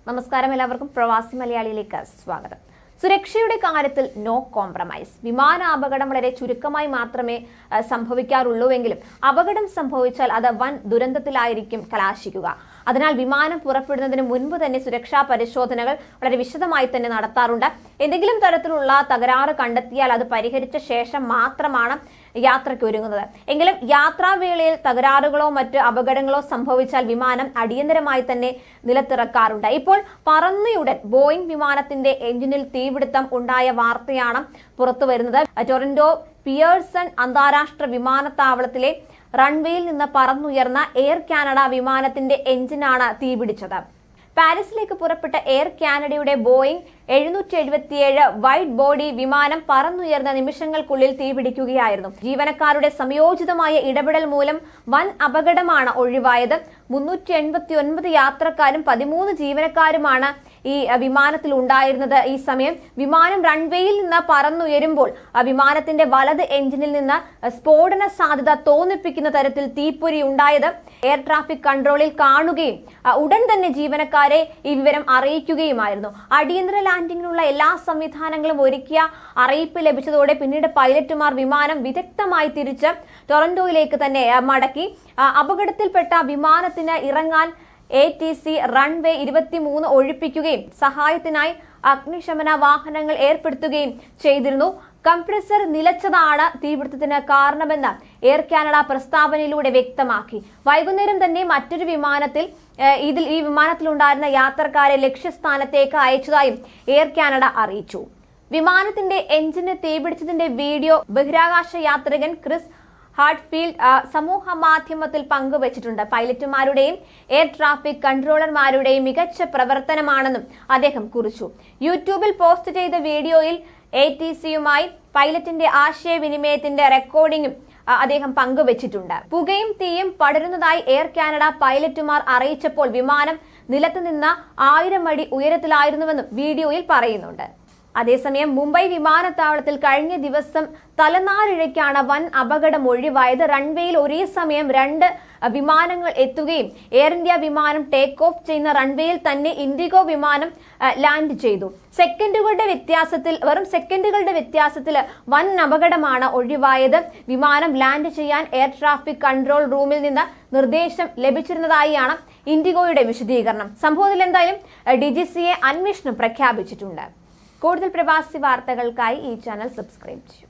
നമസ്കാരം, എല്ലാവർക്കും പ്രവാസി മലയാളിയിലേക്ക് സ്വാഗതം. സുരക്ഷയുടെ കാര്യത്തിൽ നോ കോംപ്രമൈസ്. വിമാനാപകടം വളരെ ചുരുക്കമായി മാത്രമേ സംഭവിക്കാറുള്ളൂവെങ്കിലും അപകടം സംഭവിച്ചാൽ അത് വൻ ദുരന്തത്തിലായിരിക്കും കലാശിക്കുക. അതിനാൽ വിമാനം പുറപ്പെടുന്നതിന് മുൻപ് തന്നെ സുരക്ഷാ പരിശോധനകൾ വളരെ വിശദമായി തന്നെ നടത്താറുണ്ട്. എന്തെങ്കിലും തരത്തിലുള്ള തകരാറ് കണ്ടെത്തിയാൽ അത് പരിഹരിച്ച ശേഷം മാത്രമാണ് യാത്രയ്ക്ക് ഒരുങ്ങുന്നത്. എങ്കിലും യാത്രാവേളയിൽ തകരാറുകളോ മറ്റ് അപകടങ്ങളോ സംഭവിച്ചാൽ വിമാനം അടിയന്തരമായി തന്നെ നിലത്തിറക്കാറുണ്ട്. ഇപ്പോൾ പറന്നയുടൻ ബോയിംഗ് വിമാനത്തിന്റെ എഞ്ചിനിൽ തീപിടുത്തം ഉണ്ടായ വാർത്തയാണ് പുറത്തു വരുന്നത്. ടൊറന്റോ പിയേഴ്സൺ അന്താരാഷ്ട്ര വിമാനത്താവളത്തിലെ റൺവേയിൽ നിന്ന് പറന്നുയർന്ന എയർ കാനഡ വിമാനത്തിന്റെ എഞ്ചിനാണ് തീപിടിച്ചത്. പാരീസിലേക്ക് പുറപ്പെട്ട എയർ കാനഡയുടെ ബോയിംഗ് 777 വൈഡ് ബോഡി വിമാനം പറന്നുയർന്ന നിമിഷങ്ങൾക്കുള്ളിൽ തീപിടിക്കുകയായിരുന്നു. ജീവനക്കാരുടെ സംയോജിതമായ ഇടപെടൽ മൂലം വൻ അപകടമാണ് ഒഴിവായത്. 389 യാത്രക്കാരും 13 ജീവനക്കാരുമാണ് ഈ വിമാനത്തിൽ ഉണ്ടായിരുന്നത്. ഈ സമയം വിമാനം റൺവേയിൽ നിന്ന് പറന്നുയരുമ്പോൾ വിമാനത്തിന്റെ വലത് എഞ്ചിനിൽ നിന്ന് സ്ഫോടന സാധ്യത തോന്നിപ്പിക്കുന്ന തരത്തിൽ തീപ്പൊരി ഉണ്ടായത് എയർ ട്രാഫിക് കൺട്രോളിൽ കാണുകയും ഉടൻ തന്നെ ജീവനക്കാരെ ഈ വിവരം അറിയിക്കുകയുമായിരുന്നു. അടിയന്തര ലാൻഡിങ്ങിനുള്ള എല്ലാ സംവിധാനങ്ങളും ഒരുക്കിയ അറിയിപ്പ് ലഭിച്ചതോടെ പിന്നീട് പൈലറ്റുമാർ വിമാനം വിദഗ്ധമായി തിരിച്ച് ടൊറന്റോയിലേക്ക് തന്നെ മടക്കി. അപകടത്തിൽപ്പെട്ട വിമാനത്തിന് ഇറങ്ങാൻ ATC റൺവേ 23 ഒഴിപ്പിക്കുകയും സഹായത്തിനായി അഗ്നിശമന വാഹനങ്ങൾ ഏർപ്പെടുത്തുകയും ചെയ്തിരുന്നു. കംപ്രസർ നിലച്ചതാണ് തീപിടുത്തത്തിന് കാരണമെന്ന് എയർ കാനഡ പ്രസ്താവനയിലൂടെ വ്യക്തമാക്കി. വൈകുന്നേരം തന്നെ മറ്റൊരു വിമാനത്തിൽ ഈ വിമാനത്തിലുണ്ടായിരുന്ന യാത്രക്കാരെ ലക്ഷ്യസ്ഥാനത്തേക്ക് അയച്ചതായും എയർ കാനഡ അറിയിച്ചു. വിമാനത്തിന്റെ എഞ്ചിന് തീപിടിച്ചതിന്റെ വീഡിയോ ബഹിരാകാശ യാത്രികൻ ക്രിസ് ഹാർട്ട്ഫീൽഡ് സമൂഹ മാധ്യമത്തിൽ പങ്കുവച്ചിട്ടുണ്ട്. പൈലറ്റുമാരുടെയും എയർ ട്രാഫിക് കൺട്രോളർമാരുടെയും മികച്ച പ്രവർത്തനമാണെന്നും അദ്ദേഹം കുറിച്ചു. യൂട്യൂബിൽ പോസ്റ്റ് ചെയ്ത വീഡിയോയിൽ ATCയുമായി പൈലറ്റിന്റെ ആശയവിനിമയത്തിന്റെ റെക്കോർഡിംഗും അദ്ദേഹം പങ്കുവച്ചിട്ടുണ്ട്. പുകയും തീയും പടരുന്നതായി എയർ കാനഡ പൈലറ്റുമാർ അറിയിച്ചപ്പോൾ വിമാനം നിലത്തുനിന്ന് 1000 അടി ഉയരത്തിലായിരുന്നുവെന്നും വീഡിയോയിൽ പറയുന്നുണ്ട്. അതേസമയം മുംബൈ വിമാനത്താവളത്തിൽ കഴിഞ്ഞ ദിവസം തലനാരിഴയ്ക്കാണ് വൻ അപകടം ഒഴിവായത്. റൺവേയിൽ ഒരേ സമയം 2 വിമാനങ്ങൾ എത്തുകയും എയർ ഇന്ത്യ വിമാനം ടേക്ക് ഓഫ് ചെയ്യുന്ന റൺവേയിൽ തന്നെ ഇൻഡിഗോ വിമാനം ലാൻഡ് ചെയ്തു. വെറും സെക്കൻഡുകളുടെ വ്യത്യാസത്തിൽ വൻ അപകടമാണ് ഒഴിവായത്. വിമാനം ലാൻഡ് ചെയ്യാൻ എയർ ട്രാഫിക് കൺട്രോൾ റൂമിൽ നിന്ന് നിർദ്ദേശം ലഭിച്ചിരുന്നതായാണ് ഇൻഡിഗോയുടെ വിശദീകരണം. സംഭവത്തിൽ എന്തായാലും DGCA അന്വേഷണം പ്രഖ്യാപിച്ചിട്ടുണ്ട്. കൂടുതൽ പ്രവാസി വാർത്തകൾക്കായി ഈ ചാനൽ സബ്സ്ക്രൈബ് ചെയ്യൂ.